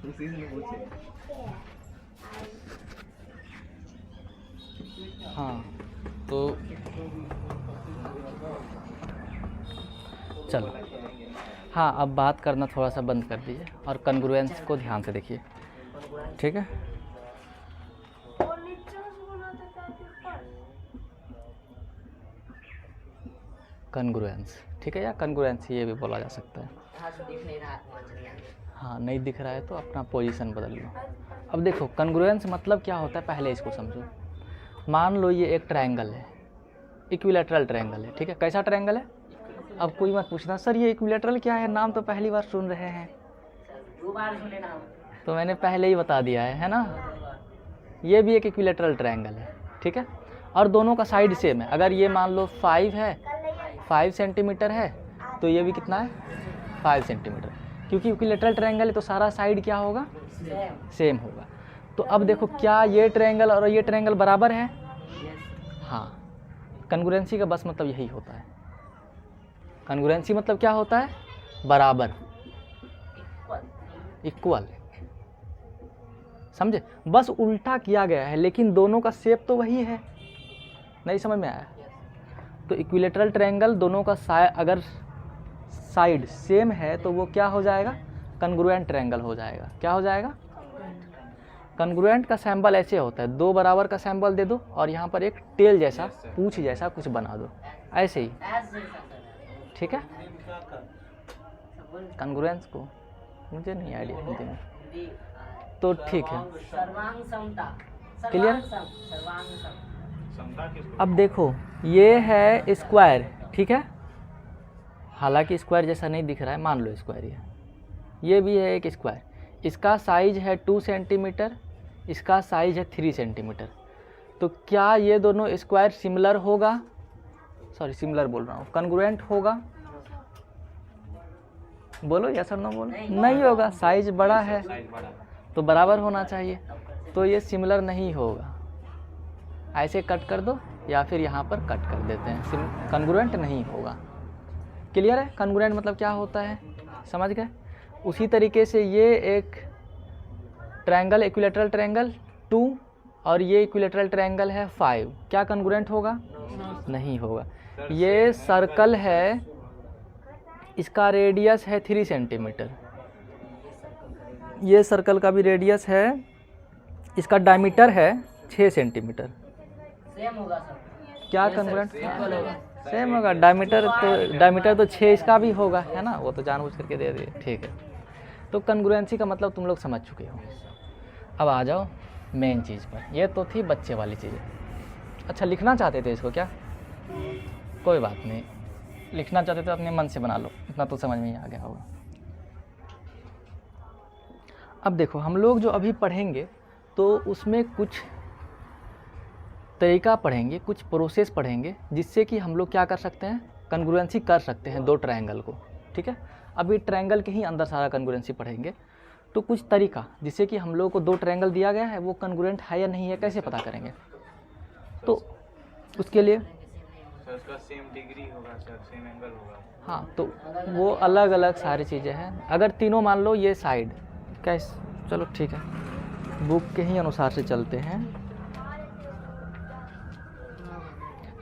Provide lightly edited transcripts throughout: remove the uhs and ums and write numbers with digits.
उसी से पूछे। हाँ तो चलो, हाँ अब बात करना थोड़ा सा बंद कर दीजिए और कन्ग्रुएंस को ध्यान से देखिए, ठीक है। कन्ग्रुएंस, ठीक है, या कन्ग्रुएंस ये भी बोला जा सकता है। हाँ नहीं दिख रहा है तो अपना पोजीशन बदल लो। अब देखो कन्ग्रुएंस मतलब क्या होता है, पहले इसको समझो। मान लो ये एक ट्रायंगल है, इक्विलैटरल ट्रायंगल है, ठीक है। कैसा ट्रायंगल है? अब कोई मत पूछना सर ये इक्विलैटरल क्या है, नाम तो पहली बार सुन रहे हैं। तो मैंने पहले ही बता दिया है ना। ये भी एक इक्विलैटरल ट्रायंगल है, ठीक है। और दोनों का साइड सेम है। अगर ये मान लो 5 है, 5 सेंटीमीटर है, तो ये भी कितना है 5 सेंटीमीटर। क्योंकि इक्विलैटरल ट्रायंगल है तो सारा साइड क्या होगा, सेम होगा। तो अब देखो क्या ये ट्रायंगल और ये ट्रायंगल बराबर है? हाँ, कन्ग्रुएंसी का बस मतलब यही होता है। कन्ग्रुएंसी मतलब क्या होता है? बराबर, इक्वल, समझे। बस उल्टा किया गया है लेकिन दोनों का शेप तो वही है। नहीं समझ में आया? तो इक्विलैटरल ट्रायंगल दोनों का अगर साइड सेम है तो वो क्या हो जाएगा, कन्ग्रुएंट ट्रायंगल हो जाएगा। क्या हो जाएगा? कन्ग्रुएंट का सैंबल ऐसे होता है, दो बराबर का सैंबल दे दो और यहाँ पर एक टेल जैसा, पूंछ जैसा कुछ बना दो, ऐसे ही, ठीक है। कन्ग्रुएंस को मुझे नहीं आइडिया हिंदी में, तो ठीक है, क्लियर। अब देखो ये है स्क्वायर, ठीक है। हालांकि स्क्वायर जैसा नहीं दिख रहा है, मान लो स्क्वायर ये भी है एक स्क्वायर। इसका साइज है 2 सेंटीमीटर, इसका साइज है 3 सेंटीमीटर। तो क्या ये दोनों स्क्वायर सिमिलर होगा, सॉरी सिमिलर बोल रहा हूँ, कन्ग्रुएंट होगा? बोलो यस और नो बोलो। नहीं होगा, साइज बड़ा है तो बराबर होना चाहिए, तो ये सिमिलर नहीं होगा। ऐसे कट कर दो या फिर यहाँ पर कट कर देते हैं, कन्ग्रुएंट नहीं होगा। क्लियर है? कन्ग्रुएंट मतलब क्या होता है, समझ गए। उसी तरीके से ये एक ट्रायंगल, इक्विलैटरल ट्रायंगल 2 और ये इक्विलैटरल ट्रायंगल है 5, क्या कन्ग्रुएंट होगा? नहीं होगा। ये सर्कल है, इसका रेडियस है 3 सेंटीमीटर, ये सर्कल का भी रेडियस है, इसका डायमीटर है 6 सेंटीमीटर। सेम होगा सर, क्या कन्ग्रुएंट? सेम होगा। डायमीटर तो 6 इसका भी होगा, है ना, वो तो जानबूझ करके दे दिए, ठीक है। तो कन्ग्रुएंसी का मतलब तुम लोग समझ चुके हो। अब आ जाओ मेन चीज़ पर। ये तो थी बच्चे वाली चीज़ें। अच्छा लिखना चाहते थे इसको क्या? कोई बात नहीं, लिखना चाहते थे अपने मन से बना लो, इतना तो समझ में ही आ गया होगा। अब देखो हम लोग जो अभी पढ़ेंगे तो उसमें कुछ तरीका पढ़ेंगे, कुछ प्रोसेस पढ़ेंगे, जिससे कि हम लोग क्या कर सकते हैं, कन्ग्रुएंसी कर सकते हैं दो ट्रायंगल को, ठीक है। अभी ट्रायंगल के ही अंदर सारा कन्ग्रुएंसी पढ़ेंगे। तो कुछ तरीका जिससे कि हम लोग को दो ट्रायंगल दिया गया है, वो कन्ग्रुएंट है या नहीं है, कैसे पता करेंगे? तो उसके लिए उसका सेम डिग्री होगा सर, सेम एंगल होगा। हाँ, तो वो अलग अलग सारी चीज़ें हैं। अगर तीनों मान लो ये साइड कैसे, चलो ठीक है, बुक के ही अनुसार से चलते हैं,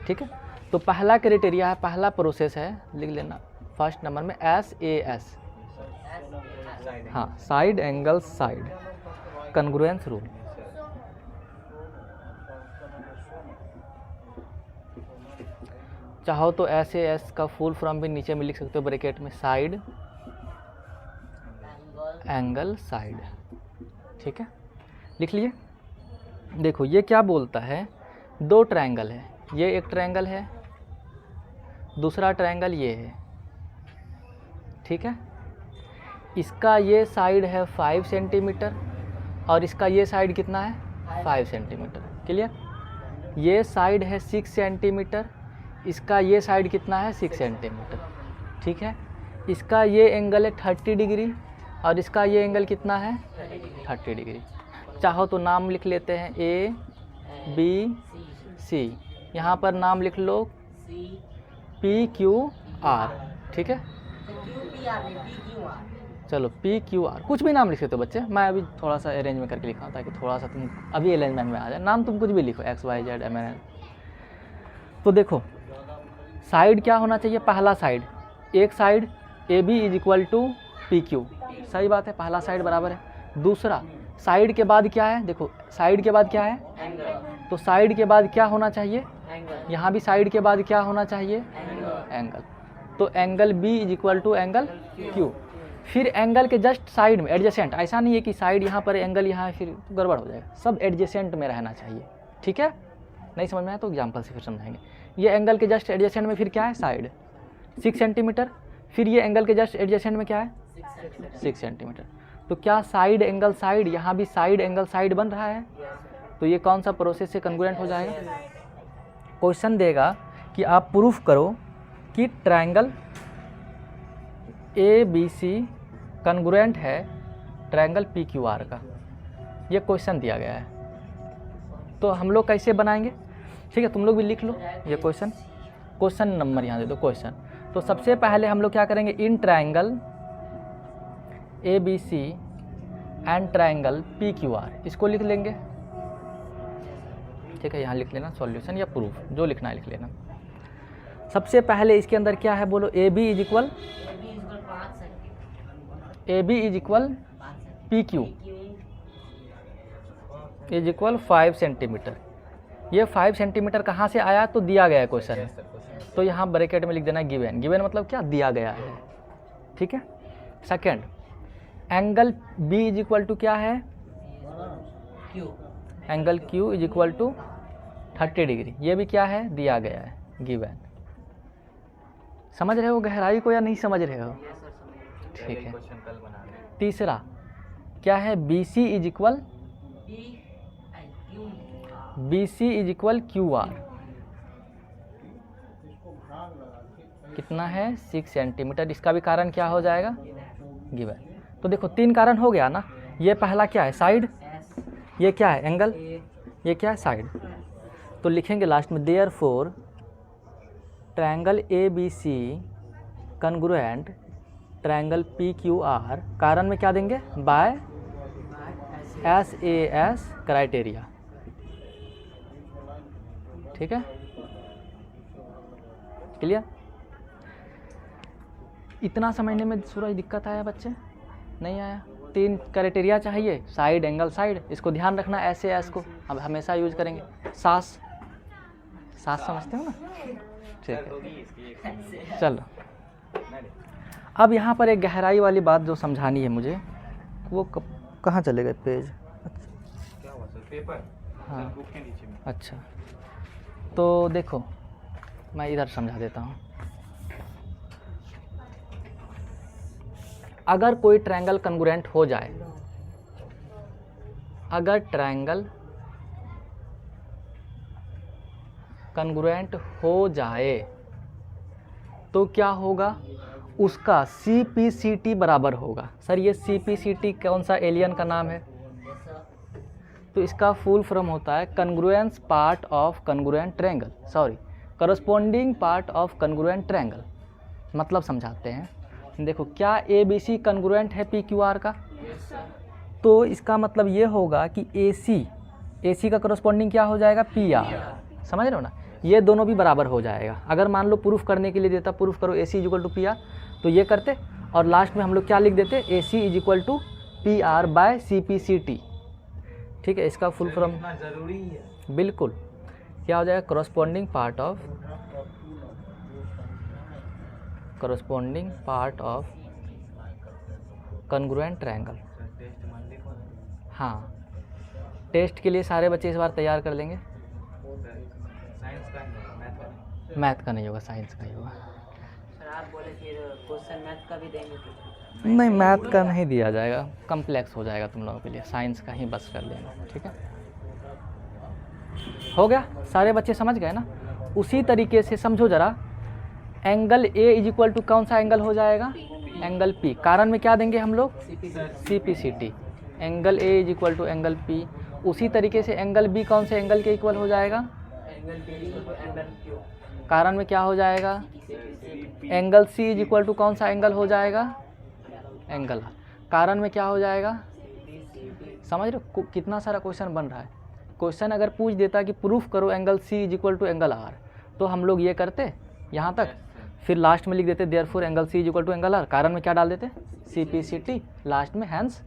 ठीक है। तो पहला क्राइटेरिया है, पहला प्रोसेस है, लिख लेना फर्स्ट नंबर में SAS, हाँ, साइड एंगल साइड कन्ग्रुएंस रूल। चाहो तो SAS का फुल फॉर्म भी नीचे में लिख सकते हो ब्रैकेट में, साइड एंगल साइड, ठीक है, लिख लिए। देखो ये क्या बोलता है, दो ट्रायंगल है, ये एक ट्रायंगल है, दूसरा ट्रायंगल ये है, ठीक है। इसका ये साइड है 5 सेंटीमीटर और इसका ये साइड कितना है 5 सेंटीमीटर, क्लियर। ये साइड है 6 सेंटीमीटर, इसका ये साइड कितना है 6 सेंटीमीटर, ठीक है। इसका ये एंगल है 30 डिग्री और इसका ये एंगल कितना है 30 डिग्री। चाहो तो नाम लिख लेते हैं ABC, यहाँ पर नाम लिख लो PQR, ठीक है, चलो पी क्यू आर, कुछ भी नाम लिख सकते हो बच्चे, मैं अभी थोड़ा सा अरेंज में करके लिखा हूँ ताकि थोड़ा सा तुम अभी अरेंजमेंट में आ जाए। नाम तुम कुछ भी लिखो, X Y Z M N L. तो देखो साइड क्या होना चाहिए, पहला साइड, एक side A B is equal to P Q, सही बात है, पहला साइड बराबर है। दूसरा साइड के बाद क्या है, देखो साइड के बाद क्या है, तो साइड के बाद क्या होना चाहिए, यहाँ भी साइड के बाद क्या होना चाहिए, एंगल। तो angle B is equal to angle Q. फिर एंगल के जस्ट साइड में एडजेसेंट, ऐसा नहीं है कि साइड यहाँ पर एंगल यहाँ है फिर तो गड़बड़ हो जाएगा, सब एडजेसेंट में रहना चाहिए, ठीक है। नहीं समझ में आया तो एग्जाम्पल से फिर समझाएंगे। ये एंगल के जस्ट एडजेसेंट में फिर क्या है, साइड 6 सेंटीमीटर, फिर ये एंगल के जस्ट एडजेसेंट में क्या है 6 सेंटीमीटर। तो क्या साइड एंगल साइड, यहाँ भी साइड एंगल साइड बन रहा है, तो ये कौन सा प्रोसेस से कन्ग्रुएंट हो जाएगा। क्वेश्चन देगा कि आप प्रूफ करो कि triangle A B C congruent है ट्रायंगल पी क्यू आर का, ये क्वेश्चन दिया गया है। तो हम लोग कैसे बनाएंगे, ठीक है, तुम लोग भी लिख लो ये क्वेश्चन नंबर यहाँ दे दो क्वेश्चन। तो सबसे पहले हम लोग क्या करेंगे, in triangle A B C and triangle P Q R, इसको लिख लेंगे, ठीक है, यहाँ लिख लेना सॉल्यूशन या प्रूफ, जो लिखना है लिख लेना। सबसे पहले इसके अंदर क्या है बोलो, A B is equal P Q is equal 5 centimetre. ये 5 सेंटीमीटर कहाँ से आया, तो दिया गया है क्वेश्चन में, तो यहाँ ब्रैकेट में लिख देना गिवन, गिवन मतलब क्या, दिया गया है, ठीक है। Second, angle B is equal to क्या है, angle Q is equal to 30 degree, ये भी क्या है, दिया गया है, गिवन। समझ रहे हो गहराई को या नहीं समझ रहे हो, ठीक है। तीसरा क्या है, B C is equal Q R, कितना है 6 सेंटीमीटर, इसका भी कारण क्या हो जाएगा, गिवन। तो देखो 3 कारण हो गया ना, ये पहला क्या है साइड, ये क्या है एंगल, ये क्या है साइड। तो लिखेंगे लास्ट में therefore triangle A B C congruent triangle P Q R, कारण में क्या देंगे, बाय SAS क्राइटेरिया, ठीक है, क्लियर। इतना समझने में सूरज दिक्कत आया बच्चे, नहीं आया। 3 क्राइटेरिया चाहिए, साइड एंगल साइड, इसको ध्यान रखना, SAS को अब हमेशा यूज करेंगे। सास समझते हो ना, ठीक है। चलो अब यहाँ पर एक गहराई वाली बात जो समझानी है मुझे, वो कहाँ चले गए पेज, क्या हुआ सर, पेपर, हाँ बुक के नीचे में। अच्छा, तो देखो मैं इधर समझा देता हूँ। अगर कोई ट्रायंगल कन्ग्रुएंट हो जाए, अगर ट्रायंगल कन्ग्रुएंट हो जाए तो क्या होगा, उसका CPCT बराबर होगा। सर ये CPCT कौन सा एलियन का नाम है, तो इसका फुल फॉर्म होता है congruence part of congruent triangle, sorry corresponding part of congruent triangle. मतलब समझाते हैं, देखो क्या ABC कन्ग्रुएंट है PQR का, तो इसका मतलब ये होगा कि AC का करस्पॉन्डिंग क्या हो जाएगा, PR, समझ रहे हो ना, ये दोनों भी बराबर हो जाएगा। अगर मान लो प्रूफ करने के लिए देता, प्रूफ करो AC is equal to PR, तो ये करते और लास्ट में हम लोग क्या लिख देते, AC is equal to PR by CPCT, ठीक है। इसका फुल फॉर्म जरूरी है, बिल्कुल, क्या हो जाएगा, corresponding part of congruent triangle. Test मान लिखो ना। हाँ, टेस्ट के लिए सारे बच्चे इस बार तैयार कर लेंगे। साइंस का नहीं होगा, मैथ का नहीं। मैथ का नहीं होगा, साइंस का ही होगा। सर आप बोले फिर क्वेश्चन मैथ का भी देंगे तो? नहीं, मैथ का नहीं दिया जाएगा, कम्प्लेक्स हो जाएगा तुम लोगों के लिए, साइंस का ही बस कर लेना, ठीक है। हो गया, सारे बच्चे समझ गए ना। उसी तरीके से समझो ज़रा, angle A is equal to कौन सा एंगल हो जाएगा, एंगल P, कारण में क्या देंगे हम लोग, CPCT। Angle A is equal to angle P। उसी तरीके से एंगल B कौन से एंगल के इक्वल हो जाएगा, angle B equal to angle Q। कारण में क्या हो जाएगा, angle C is equal to कौन सा एंगल हो जाएगा, एंगल आर। कारण में क्या हो जाएगा, समझ रहे हो कितना सारा क्वेश्चन बन रहा है। क्वेश्चन अगर पूछ देता कि प्रूफ करो angle C is equal to angle R, तो हम लोग ये करते यहाँ तक, फिर लास्ट में लिख देते therefore angle C is equal to angle R, कारण में क्या डाल देते CPCT, लास्ट में हैंस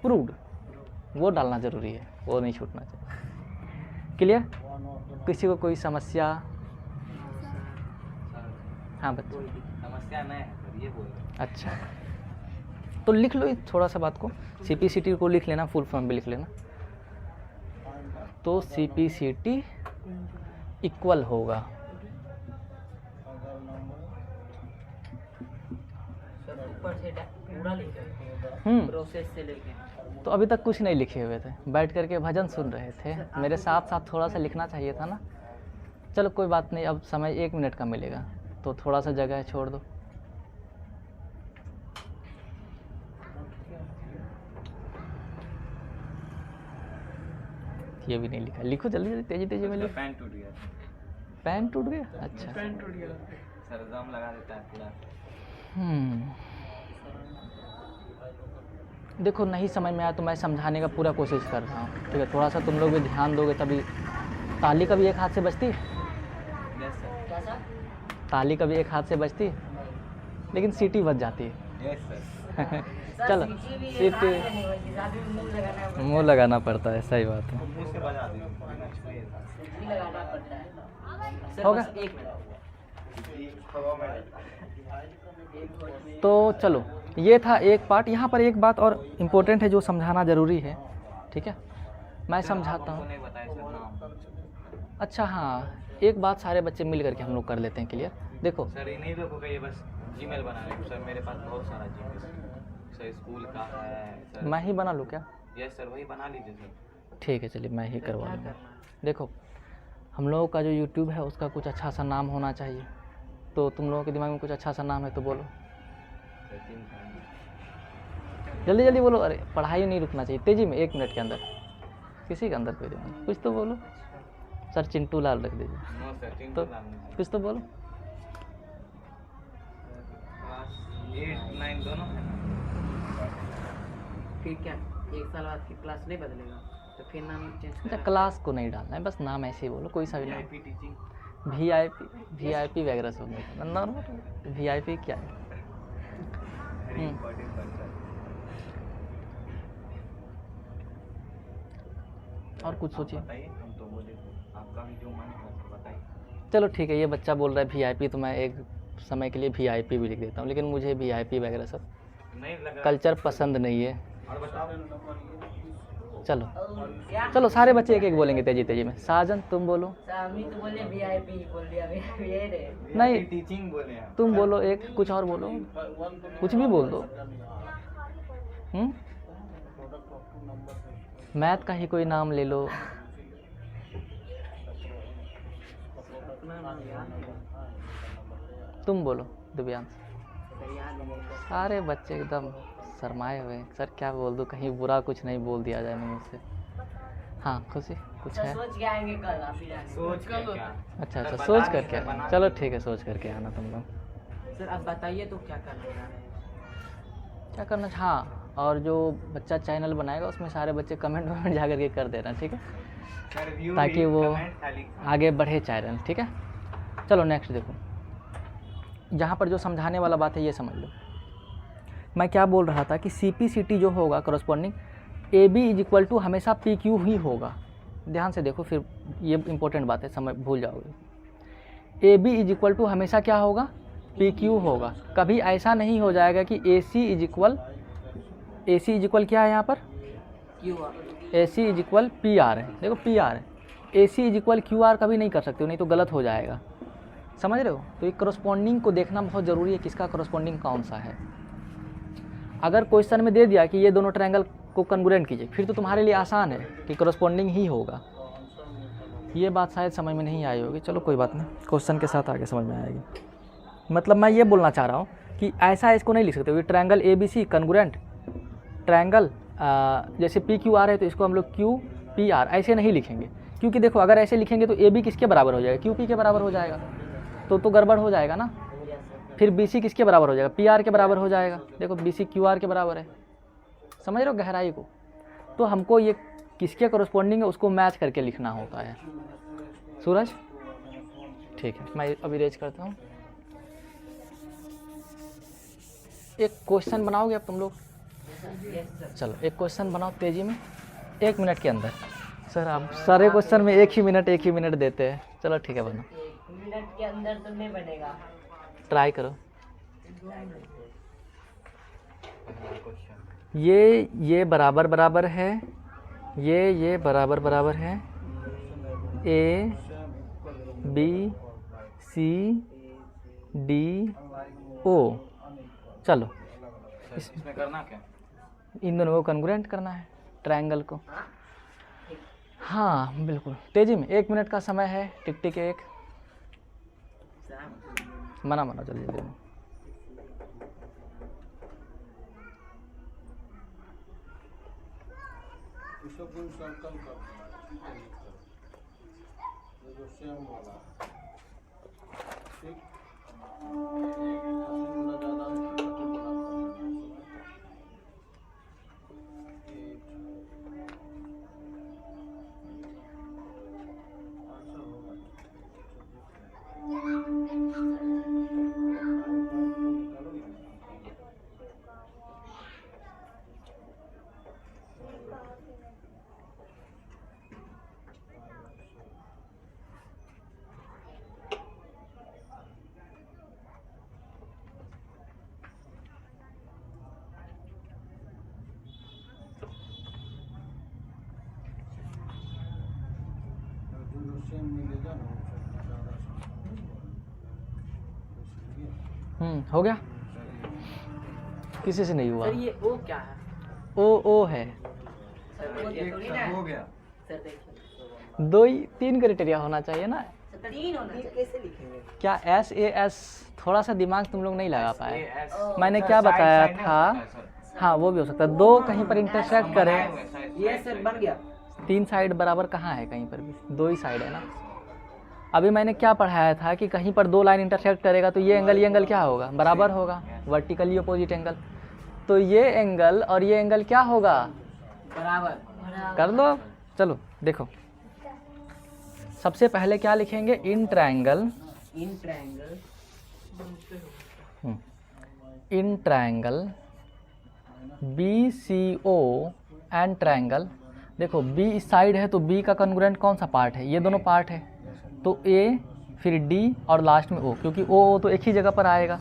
प्रूव्ड, वो डालना ज़रूरी है, वो नहीं छूटना चाहिए। क्लियर? किसी को कोई समस्या? हाँ बच्चों, समस्या नहीं है सर, ये बोल रहे हैं। अच्छा तो लिख लो थोड़ा सा बात को, CPCT को लिख लेना, फुल फॉर्म भी लिख लेना। तो CPCT इक्वल होगा, सर ऊपर से पूरा लिखे प्रोसेस से लेके। तो अभी तक कुछ नहीं लिखे हुए थे, बैठ करके भजन सुन रहे थे, मेरे साथ साथ थोड़ा सा लिखना चाहिए था ना। चलो कोई बात नहीं, अब समय 1 मिनट का मिलेगा तो थोड़ा सा जगह छोड़ दो। ये भी नहीं लिखा, लिखो जल्दी जल्दी, तेजी तेजी में लिखो। पैन टूट गया, पेन टूट गया? अच्छा सर दम लगा देता है पूरा। देखो नहीं समझ में आया तो मैं समझाने का पूरा कोशिश कर रहा हूँ, ठीक है? थोड़ा सा तुम लोग भी ध्यान दोगे तभी। ताली कभी एक हाथ से बजती है, यस सर, ताली कभी एक हाथ से बजती है, लेकिन सीटी बज जाती है। Yes sir. चलो सीटी मुँह लगाना पड़ता है, सही बात है। मुंह से बजा दीजिए, बिना छुए। लगाना पड़ता है। सर होगा? बस 1 मिनट। तो चलो ये था एक पार्ट। यहाँ पर एक बात और इम्पोर्टेंट है जो समझाना ज़रूरी है, ठीक है? मैं समझाता हूँ। नहीं बताया सर नाम। अच्छा हाँ, एक बात सारे बच्चे मिल करके हम लोग कर लेते हैं क्लियर। देखो सर ये नहीं देखो कि ये बस जीमेल बना रहे हो सर, मेरे पास बहुत सारा जीमेल सर, स्कूल का है सर। मैं ही बना लूँ क्या? यस सर, वही बना लीजिए सर। ठीक है चलिए मैं ही करवा लूँगा। देखो हम लोगों का जो यूट्यूब है उसका कुछ अच्छा सा नाम होना चाहिए, तो तुम लोगों के दिमाग में कुछ अच्छा सा नाम है तो बोलो, जल्दी जल्दी बोलो। अरे पढ़ाई नहीं रुकना चाहिए, तेजी में 1 मिनट के अंदर, किसी के अंदर कोई दिमाग, कुछ तो बोलो। सर चिंटू लाल रख दीजिए, नो सर, तो चिंटू लाल नहीं। कुछ तो बोलो। क्लास 8, 9 दोनों है ना? फिर क्या 1 साल बाद की क्लास नहीं बदलेगा तो फिर नाम चेंज अच्छा क्लास को नहीं डालना है, बस नाम ऐसे ही बोलो, कोई सा भी नाम। VIP teaching. VIP वगैरह सब नहीं, नॉर्मल VIP क्या है? Important sir. और कुछ सोचिए। बताइए, हम तो बोले आपका भी जो मन हो तो बताइए। चलो ठीक है, ये बच्चा बोल रहा है VIP, तो मैं एक समय के लिए VIP भी लिख देता हूँ, लेकिन मुझे VIP वगैरह सब नहीं लग रहा कल्चर पसंद नहीं है। और बताओ। चलो चलो सारे बच्चे एक एक बोलेंगे तेजी तेजी में। साजन तुम बोलो। सामी तो बोले VIP बोल दिया VIP ये रे। नहीं टीचिंग बोले हैं। तुम बोलो एक, कुछ और बोलो, कुछ भी बोल दो। मैथ का ही कोई नाम ले लो। तुम बोलो दिव्यांश। सारे बच्चे एकदम शर्माए हुए हैं, सर क्या बोल दूँ, कहीं बुरा कुछ नहीं बोल दिया जाए मुझसे। हाँ खुशी कुछ है? सोच के आएंगे कल आप ही जाने। सोच कर क्या? अच्छा सर, अच्छा बता सोच नहीं करके सर, आना। बना चलो ठीक है, सोच करके आना तुम लोग। सर आप बताइए तो क्या करना है? क्या करना? हाँ, और जो बच्चा चैनल बनाएगा उसमें सारे बच्चे कमेंट वमेंट जा करके कर देना, ठीक है? सर, view ताकि भी, वो comment खाली। आगे बढ़े चैनल, ठीक है? चलो नेक्स्ट देखो, जहाँ पर जो समझाने वाला बात है ये समझ लो। मैं क्या बोल रहा था कि CPCT जो होगा corresponding AB is equal to हमेशा PQ ही होगा। ध्यान से देखो, फिर ये इंपॉर्टेंट बात है, समझ भूल जाओगे। AB इज इक्वल टू हमेशा क्या होगा? PQ होगा। कभी ऐसा नहीं हो जाएगा कि AC इज इक्वल क्या है यहाँ पर? क्यों? AC इज इक्वल PR है, देखो PR है। AC इज इक्वल QR कभी नहीं कर सकते हो, नहीं तो गलत हो जाएगा, समझ रहे हो? तो ये करस्पॉन्डिंग को देखना बहुत ज़रूरी है, किसका करस्पॉन्डिंग कौन सा है। अगर क्वेश्चन में दे दिया कि ये दोनों ट्रायंगल को कन्ग्रुएंट कीजिए, फिर तो तुम्हारे लिए आसान है कि करस्पॉन्डिंग ही होगा। ये बात शायद समझ में नहीं आई होगी, चलो कोई बात नहीं, क्वेश्चन के साथ आगे समझ में आएगी। मतलब मैं ये बोलना चाह रहा हूँ कि ऐसा इसको नहीं लिख सकते, ये ट्रायंगल ABC कन्ग्रुएंट ट्रायंगल, जैसे PQR है तो इसको हम लोग QPR ऐसे नहीं लिखेंगे, क्योंकि देखो अगर ऐसे लिखेंगे तो AB किसके बराबर हो जाएगा? QP के बराबर हो जाएगा। तो गड़बड़ हो जाएगा ना। फिर BC किसके बराबर हो जाएगा, PR के बराबर हो जाएगा। देखो BC QR के बराबर है, समझ रहे हो गहराई को। तो हमको ये किसके कॉरस्पॉन्डिंग है उसको मैच करके लिखना होता है। सूरज ठीक है, मैं अभी रेज करता हूँ। एक क्वेश्चन बनाओगे अब तुम लोग? चलो एक क्वेश्चन बनाओ तेजी में, 1 मिनट के अंदर। सर आप सारे क्वेश्चन में एक ही मिनट देते हैं। चलो ठीक है, बनाओ। 1 मिनट के अंदर तो नहीं बनेगा। ट्राई करो। क्वेश्चन ये बराबर बराबर है, ये बराबर बराबर है। A B C D O। चलो इसमें करना क्या? इन दोनों को कॉन्ग्रुएंट करना है, ट्रायंगल को। हाँ बिल्कुल, तेजी में 1 मिनट का समय है। टिक टिक 1। मना जल्दी जल्दी। हो गया? किसी से नहीं हुआ? सर ये ओ क्या है? ओ है। हो गया। सर देखिए 3 क्राइटेरिया होना चाहिए ना। 3 होना चाहिए। कैसे लिखेंगे? क्या SAS थोड़ा सा दिमाग तुम लोग नहीं लगा पाए। मैंने क्या बताया था? हाँ वो भी हो सकता है। 2 कहीं पर इंटरसेक्ट करें। ये सर बन गया। 3 साइड बराबर कहाँ है, कहीं पर भी 2 ही साइड है ना। अभी मैंने क्या पढ़ाया था कि कहीं पर 2 लाइन इंटरसेक्ट करेगा तो ये एंगल क्या होगा, बराबर होगा, वर्टिकली अपोजिट एंगल। तो ये एंगल और ये एंगल क्या होगा, बराबर। कर लो। चलो देखो, सबसे पहले क्या लिखेंगे, in triangle BCO and triangle. देखो B इस साइड है तो B का कॉन्ग्रुएंट कौन सा पार्ट है, ये दोनों पार्ट है। तो A फिर D और लास्ट में O, क्योंकि O तो एक ही जगह पर आएगा।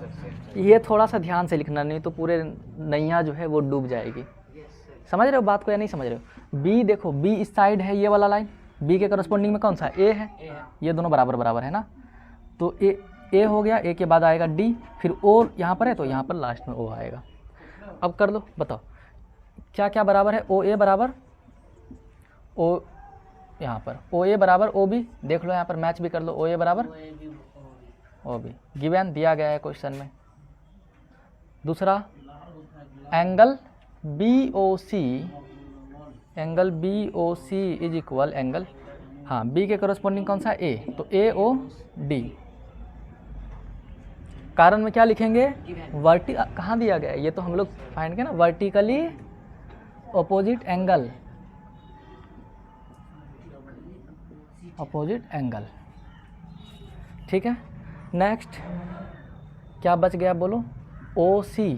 ये थोड़ा सा ध्यान से लिखना, नहीं तो पूरे नैया जो है वो डूब जाएगी। समझ रहे हो बात को या नहीं समझ रहे हो? B देखो, B इस साइड है, ये वाला लाइन B के करस्पॉन्डिंग में कौन सा, A है। ये दोनों बराबर बराबर है ना। तो A हो गया, A के बाद आएगा D, फिर O यहाँ पर है तो यहाँ पर लास्ट में O आएगा। अब कर लो, बताओ क्या क्या बराबर है। OA बराबर O, यहाँ पर OA बराबर OB, देख लो यहाँ पर मैच भी कर लो। OA बराबर OB गिवन दिया गया है क्वेश्चन में। दूसरा angle BOC is equal angle, हाँ B के करस्पॉन्डिंग कौन सा, A, तो AOD। कारण में क्या लिखेंगे, कहाँ दिया गया है, ये तो हम लोग फाइंड किया ना, वर्टिकली अपोजिट एंगल। ठीक है। नेक्स्ट क्या बच गया बोलो, OC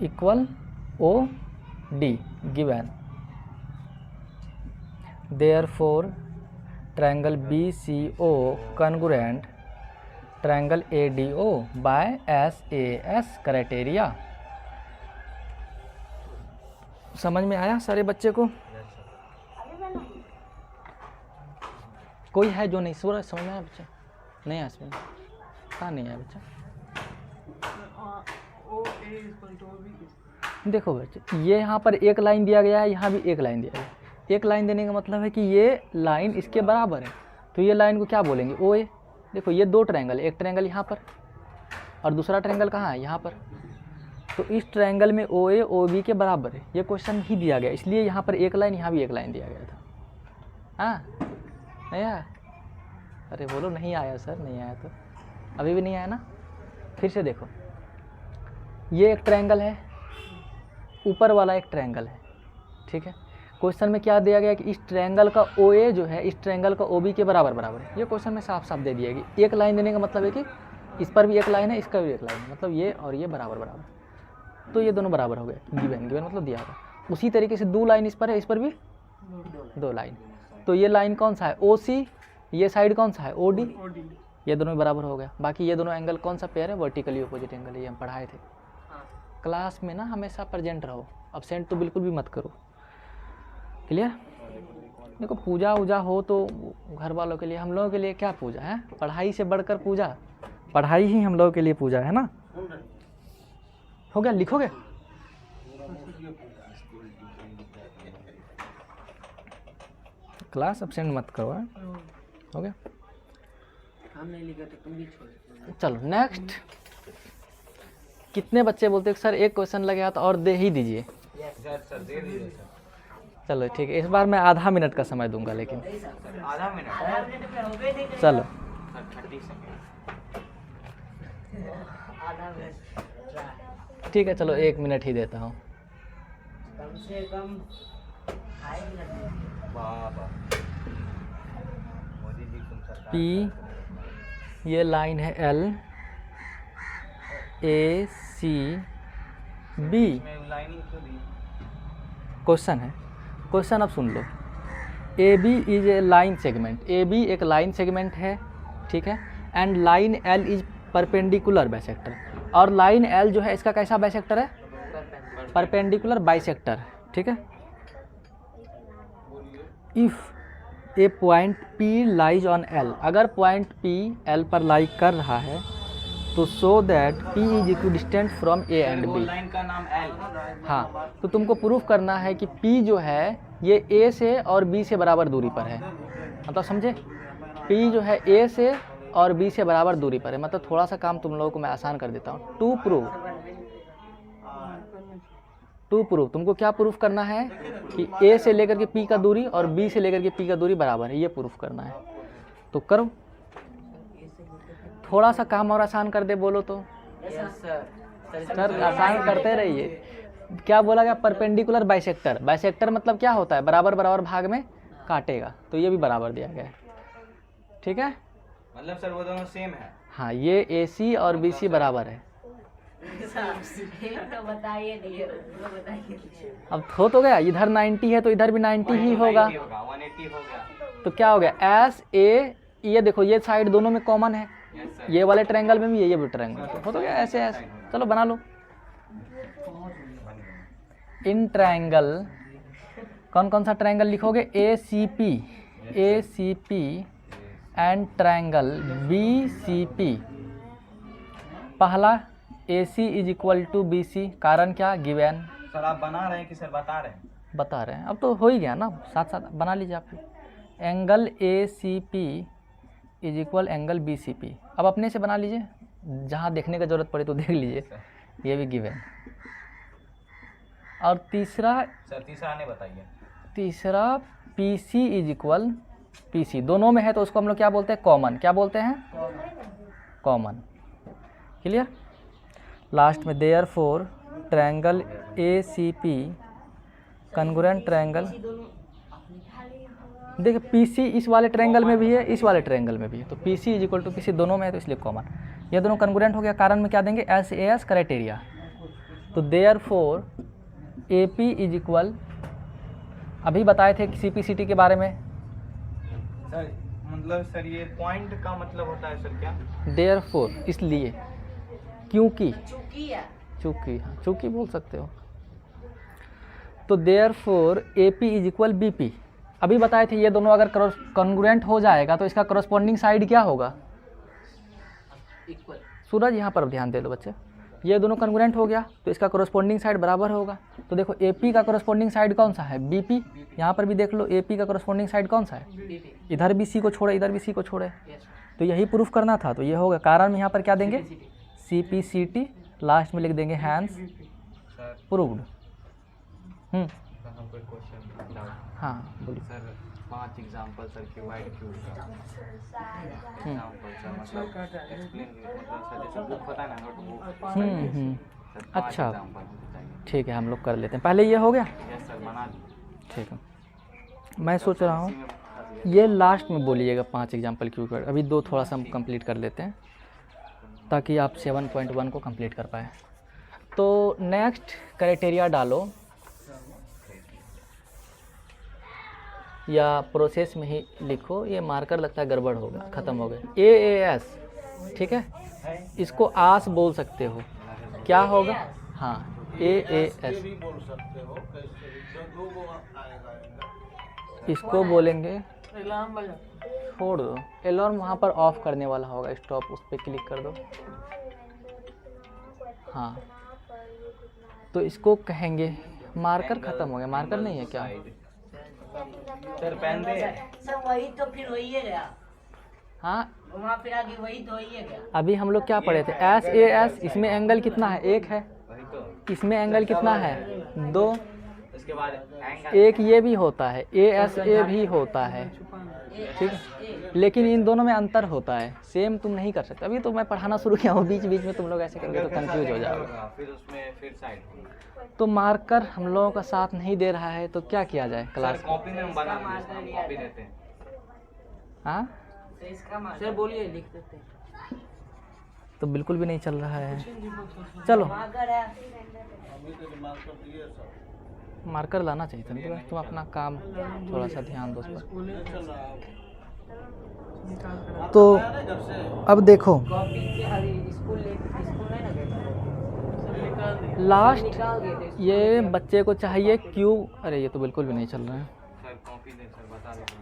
equal OD given. Therefore triangle BCO congruent triangle ADO by SAS criteria. समझ में आया सारे बच्चे को? कोई है जो नहीं सूरज समझ में आया बच्चा? नहीं आया इसमें, कहाँ नहीं आया बच्चा? देखो बच्चे, ये यहाँ पर एक लाइन दिया गया है, यहाँ भी एक लाइन दिया गया है। एक लाइन देने का मतलब है कि ये लाइन इसके बराबर है, तो ये लाइन को क्या बोलेंगे, OA। देखो ये 2 ट्रायंगल है, एक ट्रायंगल यहाँ पर और दूसरा ट्रायंगल कहाँ है, यहाँ पर। तो इस ट्रायंगल में OA OB के बराबर है, ये क्वेश्चन ही दिया गया, इसलिए यहाँ पर एक लाइन, यहाँ भी एक लाइन दिया गया था। हाँ नहीं आया? अरे बोलो नहीं आया सर, नहीं आया तो अभी भी नहीं आया ना। फिर से देखो, ये एक ट्रायंगल है, ऊपर वाला एक ट्रायंगल है, ठीक है। क्वेश्चन में क्या दिया गया कि इस ट्रायंगल का ओ ए जो है इस ट्रायंगल का ओ बी के बराबर बराबर है। ये क्वेश्चन में साफ साफ दे दिया कि एक लाइन देने का मतलब है कि इस पर भी एक लाइन है, इसका भी एक लाइन है, मतलब ये और ये बराबर बराबर, तो ये दोनं बराबर हो गए। गिवन गिवन मतलब दिया होगा। उसी तरीके से दो लाइन इस पर है, इस पर भी दो लाइन, तो ये लाइन कौन सा है ओ सी, ये साइड कौन सा है ओ डी, ये दोनों बराबर हो गया। बाकी ये दोनों एंगल कौन सा पेयर है, वर्टिकली अपोजिट एंगल है, ये हम पढ़ाए थे। क्लास में ना हमेशा प्रेजेंट रहो, अब्सेंट तो बिल्कुल भी मत करो, क्लियर। देखो पूजा वूजा हो तो घर वालों के लिए, हम लोगों के लिए क्या पूजा है, पढ़ाई से बढ़कर पूजा, पढ़ाई ही हम लोगों के लिए पूजा है ना। हो गया, लिखोगे। क्लास अब्सेंट मत करो, है? हो गया। हम नहीं लिखा तो तुम भी छोड़। चलो नेक्स्ट। कितने बच्चे बोलते हैं सर एक क्वेश्चन लगे तो और दे ही दीजिए। सर दे दीजिए सर। चलो ठीक है, इस बार मैं आधा मिनट का समय दूंगा, लेकिन आधा मिनट चलो 30 सेकंड। आधा मिनट ठीक है, चलो 1 मिनट ही देता हूँ। कम से कम 2.5 मिनट। बाबा मोदी जी तुम सरकार। पी, ये लाइन है एल, ए सी बी। मैं लाइनिंग क्यों दी? क्वेश्चन है, क्वेश्चन अब सुन लो। A B is a line segment, A B एक लाइन सेगमेंट है, ठीक है। And line L is perpendicular bisector, और लाइन एल जो है इसका कैसा बाइसेक्टर है, परपेंडिकुलर बाइसेक्टर, ठीक है। If A point P lies on L, अगर पॉइंट पी एल पर लाई कर रहा है तो so that P is equidistant from A and वो बी। लाइन का नाम एल। हाँ, तो तुमको प्रूफ करना है कि P जो है ये A से और B से बराबर दूरी पर है, मतलब समझे। P जो है A से और B से बराबर दूरी पर है, मतलब थोड़ा सा काम तुम लोगों को मैं आसान कर देता हूँ। टू प्रूव तुमको क्या प्रूफ करना है कि A से लेकर के P का दूरी और B से लेकर के P का दूरी बराबर है, ये प्रूफ करना है। तो करो, थोड़ा सा काम और आसान कर दे बोलो तो। सर आसान करते रहिए। क्या बोला गया, परपेंडिकुलर बाइसेक्टर। बाइसेक्टर मतलब क्या होता है, बराबर बराबर भाग में काटेगा, तो ये भी बराबर दिया गया है, ठीक है। मतलब सर वो दोनों सेम है। हाँ, ये ए सी और बी सी बराबर है। तो बताइए दिए, बताइए। अब हो तो गया, इधर 90 है तो इधर भी 90 ही होगा, 180 हो गया। तो क्या हो गया एस ए, ये देखो ये साइड दोनों में कॉमन है, यस सर। ये वाले ट्रायंगल में भी ये भी ट्रायंगल, तो हो तो गया ऐसे ऐसे। चलो बना लो। इन ट्रायंगल कौन कौन सा ट्रायंगल लिखोगे, A C P and triangle B C P. पहला A C is equal to B C, कारण क्या, गिवन। सर आप बना रहे हैं कि सर बता रहे हैं? बता रहे हैं, अब तो हो ही गया ना, साथ साथ बना लीजिए आप। Angle A C P is equal angle B C P. अब अपने से बना लीजिए, जहाँ देखने का ज़रूरत पड़े तो देख लीजिए, ये भी गिवन। और तीसरा, सर तीसरा नहीं बताइए। तीसरा P C is equal P C, दोनों में है तो उसको हम लोग क्या बोलते हैं, कॉमन। क्या बोलते हैं, कॉमन। क्लियर। लास्ट में therefore triangle A C P congruent triangle. देखिए पी सी इस वाले ट्रायंगल में भी है, इस वाले ट्रायंगल में भी है, तो P C is equal to P C दोनों में है तो इसलिए कॉमन। ये दोनों कॉन्ग्रुएंट हो गया, कारण में क्या देंगे, एस ए एस क्राइटेरिया। तो therefore A P is equal, अभी बताए थे सी पी सी टी के बारे में। सर मतलब सर ये पॉइंट का मतलब होता है सर क्या? देयरफॉर इसलिए, क्योंकि, चूंकि हाँ चूंकि बोल सकते हो। तो therefore A P is equal B P, अभी बताए थे ये दोनों अगर कॉन्ग्रुएंट हो जाएगा तो इसका करस्पॉन्डिंग साइड क्या होगा, इक्वल। सूरज यहाँ पर ध्यान दे लो बच्चे, ये दोनों कॉन्ग्रुएंट हो गया तो इसका करस्पॉन्डिंग साइड बराबर होगा। तो देखो ए पी का करस्पॉन्डिंग साइड कौन सा है, बी पी। यहाँ पर भी देख लो ए पी का करस्पॉन्डिंग साइड कौन सा है, इधर भी सी को छोड़े इधर भी सी को छोड़े, तो यही प्रूफ करना था, तो ये होगा। कारण में यहाँ पर क्या देंगे, C P C T, last में लिख देंगे हैंस प्रूव्ड। सर हमको एक क्वेश्चन। हाँ बोलिए। Sir 5 example sir cuboid cube का एग्जांपल सर मतलब एक्सप्लेन मतलब सर जैसे बुक होता है ना नोटबुक सर 5 अच्छा। एग्जांपल बताइए। ठीक है, हम लोग कर लेते हैं। पहले ये हो गया। यस सर बना लीजिए। ठीक है, मैं सोच रहा हूँ ये लास्ट में बोलिएगा 5 एग्जाम्पल क्यूबाइड। अभी 2 थोड़ा सा हम कंप्लीट कर लेते हैं ताकि आप 7.1 को कंप्लीट कर पाए। तो नेक्स्ट क्राइटेरिया डालो या प्रोसेस में ही लिखो। ये मार्कर लगता है गड़बड़ हो गया, ख़त्म हो गया। AAS, ठीक है, इसको आस बोल सकते हो। क्या होगा? हाँ, AAS इसको बोलेंगे। छोड़ दो, अलार्म वहाँ पर ऑफ करने वाला होगा, स्टॉप उस पर क्लिक कर दो। हाँ, तो इसको कहेंगे मार्कर। ख़त्म हो गया, मार्कर नहीं है क्या? सर पेन दे। सर वही तो फिर वही है गया, हाँ, वहाँ फिर आगे वही तो वही है गया। अभी हम लोग क्या पढ़े थे? SAS, इसमें एंगल कितना है? 1 है। वही तो इसमें एंगल कितना है? 2। उसके बाद एंगल एक ये भी होता है, ASA भी होता है, ठीक है। लेकिन इन दोनों में अंतर होता है, सेम तुम नहीं कर सकते। अभी तो मैं पढ़ाना शुरू किया हूँ, बीच बीच में तुम लोग ऐसे करोगे तो कंफ्यूज हो जाओगे। फिर उसमें फिर साइड तो मार्कर हम लोगों का साथ नहीं दे रहा है, तो क्या किया जाए सर क्लास? कॉपी में हम बना लेते हैं, कॉपी देते हैं। हाँ, सर बोलिए, लिख देते हैं। तो बिल्कुल भी नहीं चल रहा है। चलो, मार्कर है। मार्कर लाना चाहिए था ना, तुम अपना काम थोड़ा सा ध्यान दो उस पर। तो अब देखो कॉपी के अभी स्कूल नहीं ना गए लास्ट, निकाल गए थे। ये बच्चे को चाहिए क्यूब। अरे ये तो बिल्कुल भी नहीं चल रहा है। सर कॉपी दे सर, बता देते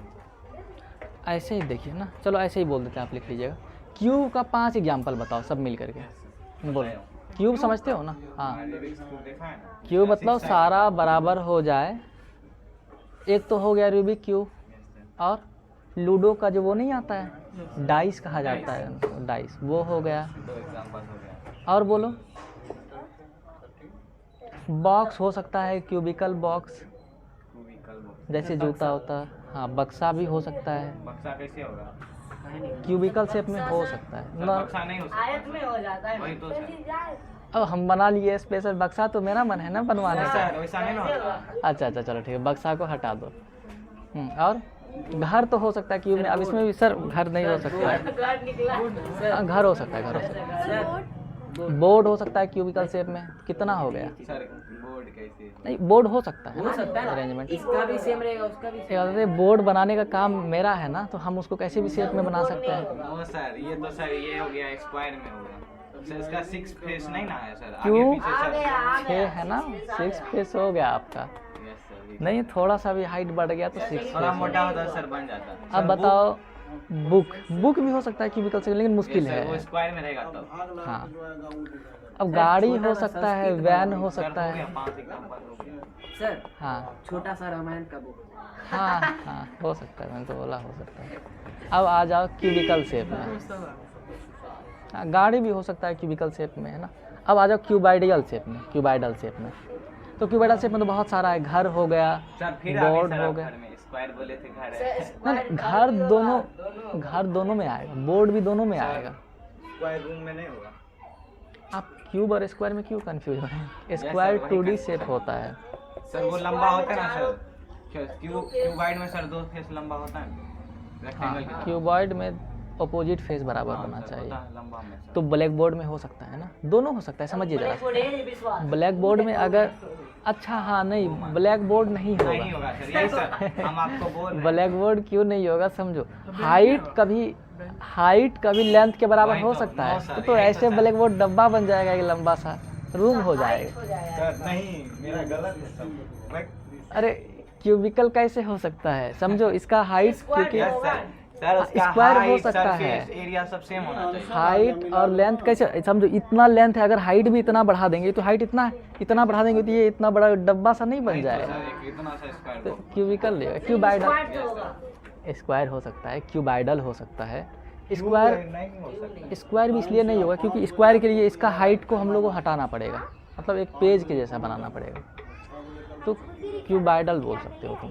ऐसे ही देखिए ना, चलो ऐसे ही बोल देते हैं, आप लिख लीजिएगा। क्यूब का 5 एग्जाम्पल बताओ सब मिल करके। बोलो, क्यूब समझते हो ना? हाँ, हैं। देखा है ना? क्यूब मतलब सारा बराबर हो जाए। एक तो हो गया रूबिक क्यूब, और लूडो का जो वो नहीं आता है, डाइस कहा जाता है, डाइस, वो हो गया। 2 एग्जांपल हो गया। और बोलो, बॉक्स हो सकता है, क्यूबिकल बॉक्स, क्यूबिकल बॉक्स। जैसे जूता होता है। हाँ, बक्सा भी हो सकता है, बक्सा कैसे होगा? क्यूबिकल शेप में हो सकता है सर ना। बक्सा नहीं हो सकता। आयत में हो जाता है। वही तो सर। अब हम बना लिए स्पेशल बक्सा, तो मेरा मन है ना बनवाने का। सर वैसा नहीं ना होगा। अच्छा अच्छा, चलो ठीक है, बक्सा को हटा दो। और घर तो हो सकता है क्यूब में। अब इसमें भी सर घर नहीं हो सकता है। कार्ड निकला। हाँ, घर हो सकता है, घर हो सकता है। बोर्ड हो सकता है क्यूबिकल शेप में। कितना हो गया? सर बोर्ड कैसे? नहीं, बोर्ड हो सकता है हो सकता है ना, अरेंजमेंट। इसका भी सेम रहेगा, उसका भी सेम। अरे बोर्ड बनाने का काम मेरा है ना, तो हम उसको कैसे भी शेप में बना सकते हैं। ओ सर ये तो सर ये हो गया स्क्वायर में हो गया। सर इसका 6 फेस नहीं ना है सर, क्यों? आगे पीछे सर। 6 है ना, 6 फेस हो गया आपका। Yes sir. नहीं, थोड़ा सा भी हाइट बढ़ गया तो 6 थोड़ा फेस। मोटा होता सर बन जाता। अब बताओ, बुक भी हो सकता है क्यूबिकल से, लेकिन मुश्किल सर वो है। स्क्वायर में रहेगा तब। हाँ, अब गाड़ी हो सकता है, वैन हो सकता हो गया है। 5 एग्जांपल हो गया। सर हाँ छोटा सा रामायण का बुक। हाँ हाँ, हो सकता है, मैंने तो बोला हो सकता है। अब आ जाओ क्यूबिकल शेप में। हाँ, गाड़ी भी हो सकता है क्यूबिकल शेप में, है ना। अब आ जाओ क्यूबाइडल शेप में। क्यूबाइडल शेप में तो क्यूबाइडल शेप में तो बहुत सारा है। घर हो गया, सर फिर बोर्ड आगे हो सर गया। घर में स्क्वायर बोले थे घर है। नहीं, घर दोनों में आएगा, बोर्ड भी दोनों में आएगा। स्क्वायर रूम में नहीं होगा। आप क्यूब और स्क्वायर में क्यों कंफ्यूज हो रहे हैं? स्क्वायर 2D शेप होता है। सर वो लंबा होता है ना सर। क्यूबाइड में सर 2 फेस लंबा होता है। हाँ, रेक्टेंगल की तरह। क्यूबॉइड में अपोजिट फेस बराबर हाँ, होना सर, चाहिए। होता है लंबा में सर। तो ब्लैक बोर्ड में हो सकता है ना, दोनों हो सकता है, समझिए जरा। विश्वास। ब्लैक बोर्ड में अगर, अच्छा हाँ, नहीं ब्लैक बोर्ड नहीं नहीं होगा। होगा सर, यही सर हम आपको बोल रहे हैं। ब्लैक बोर्ड क्यों नहीं होगा, समझो। हाइट कभी लेंथ के बराबर वही हो तो, सकता नो है। सर, तो यही तो ऐसे सर। ब्लैक बोर्ड डब्बा बन जाएगा, एक लंबा सा रूम हो जाएगा। सर नहीं, मेरा गलत है सब। अरे क्यूबिकल कैसे हो सकता है, समझो इसका हाइट, क्योंकि यस सर। सर उसका स्क्वायर हो हाइट, सकता है। सरफेस एरिया सब सेम होना चाहिए। हाइट और लेंथ कैसे, समझो इतना लेंथ है, अगर हाइट भी इतना बढ़ा देंगे तो हाइट इतना बढ़ा देंगे तो ये इतना बड़ा डब्बा सा नहीं बन नहीं तो जाएगा। सर एक इतना सा स्क्वायर तो बोर्ड। क्यूबिकल लेगा, क्यूबाइडल स्क्वायर हो सकता है, क्यूबाइडल हो सकता है। स्क्वायर नहीं हो सकता। स्क्वायर भी इसलिए नहीं होगा क्योंकि स्क्वायर के लिए इसका हाइट को हम लोग को हटाना पड़ेगा, मतलब एक पेज के जैसा बनाना पड़ेगा। तो क्यूबाइडल बोल सकते हो तुम।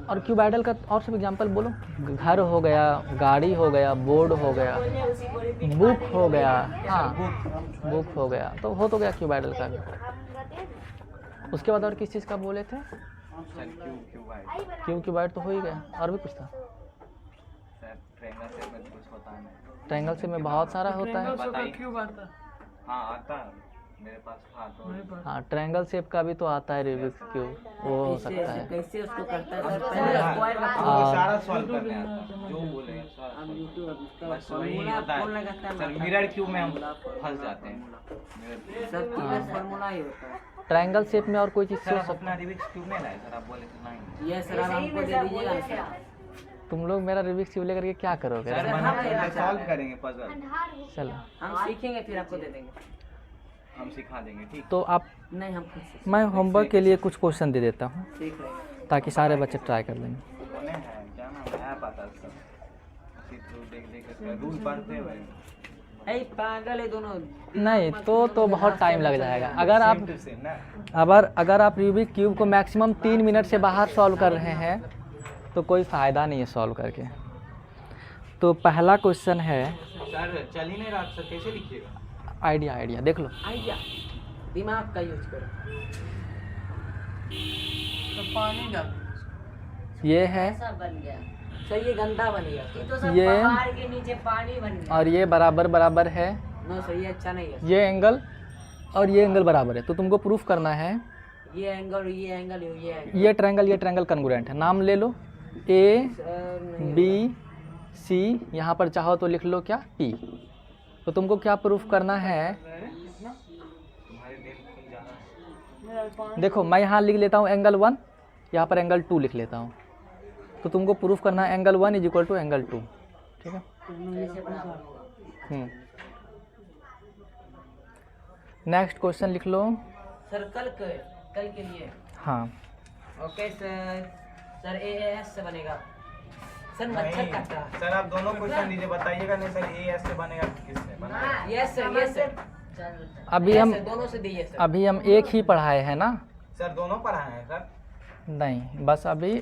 और क्यूबाइडल का और सब एग्जांपल बोलो। घर हो गया, गाड़ी हो गया, बोर्ड हो गया, बुक हो गया। हाँ, बुक हो गया, तो हो तो गया क्यूबाइडल का भी। उसके बाद और किस चीज़ का बोले थे? Sir cuboid. क्यूबाइड तो हो ही गया। और भी कुछ था? सर ट्रायंगल शेप में कुछ होता है नहीं। ट्रायंगल से में बहुत सारा होता है। बताइए। हाँ आता है मेरे पास था तो। हाँ, ट्रायंगल शेप का भी तो आता है रूबिक्स क्यूब, वो हो सकता है। कैसे उसको करता है सर? हमको पहले स्क्वायर का हमको सारा सॉल्व करने आता है, जो बोले बस वही होता है। सर मिरर क्यूब में हम फंस जाते हैं। सब चीज़ फॉर्मूला ही होता है। ट्रायंगल शेप में और कोई चीज़ सर सोच अपना रूबिक्स क्यूब नहीं लाए सर, आप बोले थे नहीं। ये सर आप हमको दे दीजिएगा ना सर। तुम लोग मेरा रूबिक्स क्यूब लेकर के क्या करोगे? सर बनाएंगे, सॉल्व करेंगे पजल। चलो, हम सीखेंगे फिर आपको दे देंगे। हम सिखा देंगे ठीक। तो आप, नहीं हम खुद से मैं होमवर्क के लिए कुछ क्वेश्चन दे देता हूँ सीख रहे हैं। ताकि सारे बच्चे ट्राई कर लेंगे। कौन है क्या नाम है पता सर, उसी थ्रू देख देख के रूल पढ़ते हुए। ऐ पागल है दोनों। नहीं तो बहुत टाइम लग जाएगा। अगर आप सेम टू सेम ना। अगर आप रूबिक क्यूब को मैक्सिमम 3 मिनट से बाहर सॉल्व कर रहे हैं तो कोई फ़ायदा नहीं है सॉल्व करके। तो पहला क्वेश्चन है, सर चल ही नहीं रहा सर, कैसे लिखिएगा? आइडिया देख लो। आइडिया दिमाग का यूज करो। तो पानी का ये है, ऐसा बन गया सर, ये गंदा बन गया सर। तो सब ये पहाड़ के नीचे पानी बन गया। और ये बराबर है। नो सर ये अच्छा नहीं है। ये एंगल और ये एंगल बराबर है, तो तुमको प्रूफ करना है ये एंगल ये ट्रायंगल कॉन्ग्रुएंट है। नाम ले लो, ए बी सी, यहाँ पर चाहो तो लिख लो क्या, पी। तो तुमको क्या प्रूफ करना है? देखो मैं यहाँ लिख लेता हूँ एंगल 1, यहाँ पर एंगल 2 लिख लेता हूँ। तो तुमको प्रूफ करना है angle 1 is equal to angle 2। ठीक है। नेक्स्ट क्वेश्चन लिख लो। सर कल के लिए। हाँ, ओके सर। सर AAS से बनेगा सर, मच्छर काटा। सर आप दोनों क्वेश्चन दीजिए, बताइएगा नहीं सर ए ऐसे बनेगा किससे बनेगा? Yes sir. अभी हम दोनों से दिए सर। अभी हम एक ही पढ़ाए हैं ना? सर दोनों पढ़ाए हैं सर। नहीं, बस अभी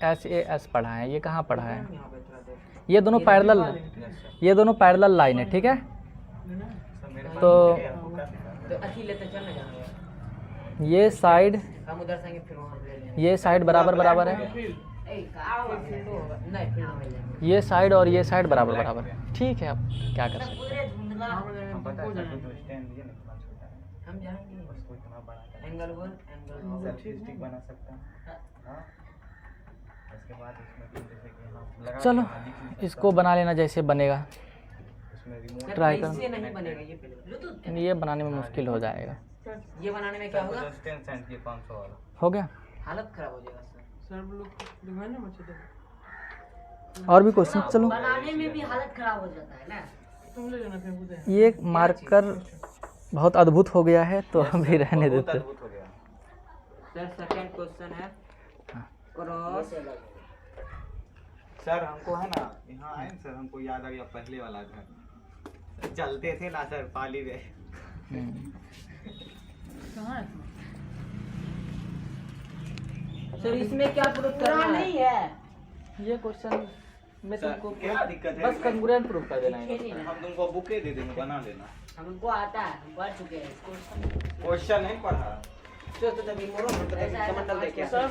SAS पढ़ाए हैं। ये कहाँ पढ़ाए हैं? ये दोनों पैरेलल, ये दोनों पैरेलल लाइन है। ठीक है। तो अच्छी लेते चलने जाएंगे। ये साइड, हम उधर से फिर वहाँ ले लेंगे। ये साइड बराबर है। ये साइड और ये साइड बराबर है। ठीक है, अब क्या कर सकते हैं? हम पता है सर, तो स्टैंड दिए ना कितना छोटा है, हम जाएंगे उसको इतना बड़ा कर एंगल 1 एंगल सर स्टिक बना सकते हैं। हाँ, उसके बाद इसमें फिर जैसे कि हम लगा चलो के लिख नहीं सकते। इसको बना लेना जैसे बनेगा। इसमें रिमोट ट्राई इससे करो। नहीं बनेगा ये पहले। ये बनाने में मुश्किल हो जाएगा। ये बनाने में क्या होगा? 10 सेंट की 500 वाला हो गया। हालत खराब हो जाएगा सर। और भी क्वेश्चन, चलो। बनाने में भी हालत खराब हो जाता है ना। ये मार्कर बहुत अद्भुत हो गया है तो अभी रहने बहुत देते। अद्भुत हो गया। सर सेकंड क्वेश्चन है क्रॉस। सर हमको है ना यहाँ आए सर, हमको याद आ गया पहले वाला घर, चलते थे ना सर, पाली गए। सर इसमें क्या प्रूफ करना नहीं है? ये क्वेश्चन में सर, तुमको क्या दिक्कत है? बस कॉन्ग्रुएंट प्रूफ कर देना है। हम तुमको बुके दे देंगे, बना लेना। हमको आता है, हम पढ़ चुके हैं इसको। क्वेश्चन नहीं पढ़ा। तो तभी मोरो समंडल देखिए सर।